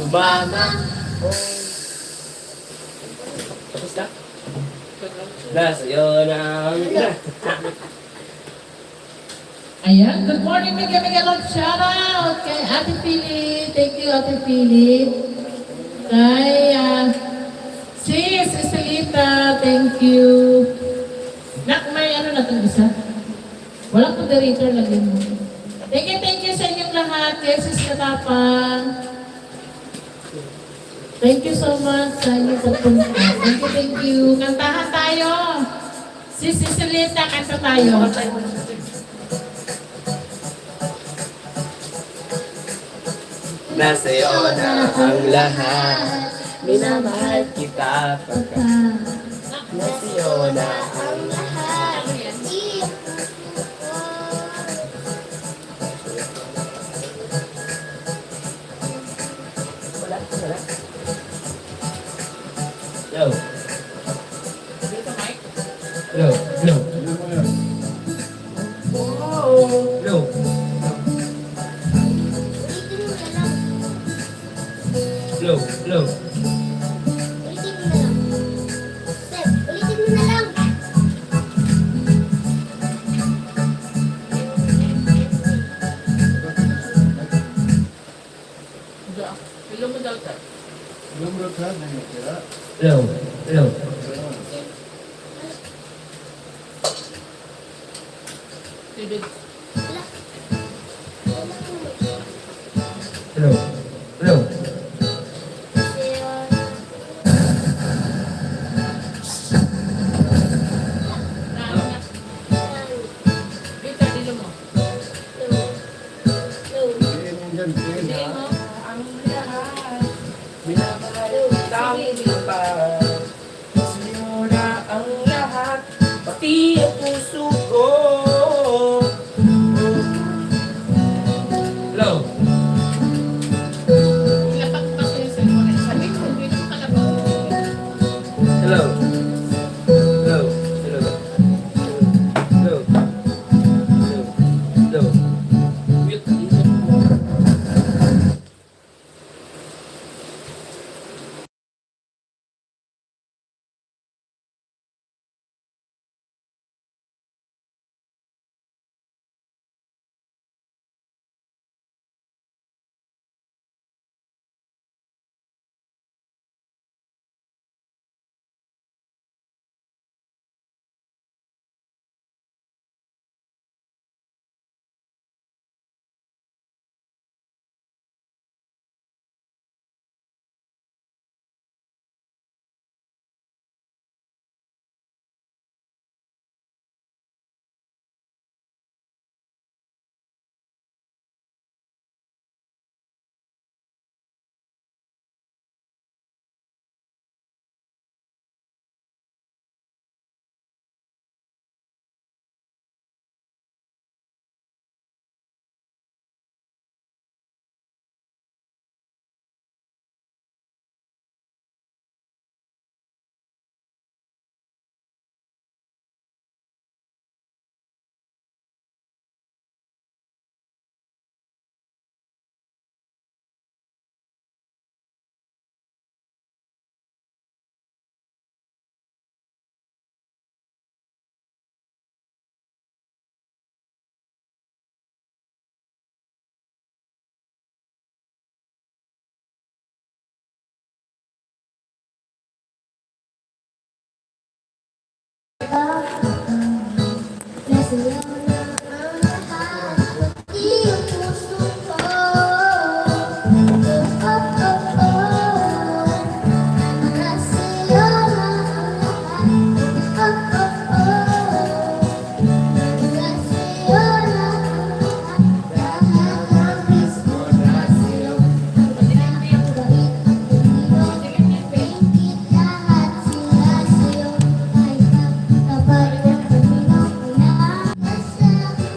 Sumama. Oh. Tapos na? Nasa'yo na ang Ayan, good morning, mega love shoutout kay Ate Philip. Thank you, Ate Philip. Kay Sis Estelita, thank you. Nak, may ano na itong isa? Walang moderator, lagyan mo. Thank you sa inyong lahat. Kay Sis Katapang. Thank you so much sa inyong pagpunta. Thank you. Kantahan tayo. Sis Estelita, kanta tayo. Nasa'yo na ang lahat. Minamahal kita pagkat nasa'yo na ang lahat. Wala. Yo. Yo. Yo. Low. Ulitin mo na lang. Ilong mo daw tayo. Low. Tibig. Low. Bita, dilo mo. Hindi mo. Ang lahat. Minamahal kita pa. Sa'yo na ang lahat. Pati ang puso ko. Low. Ilapag pa siya sa mo. Sabi ko, dito ka na ba? Hello. Mute. Nasa'yo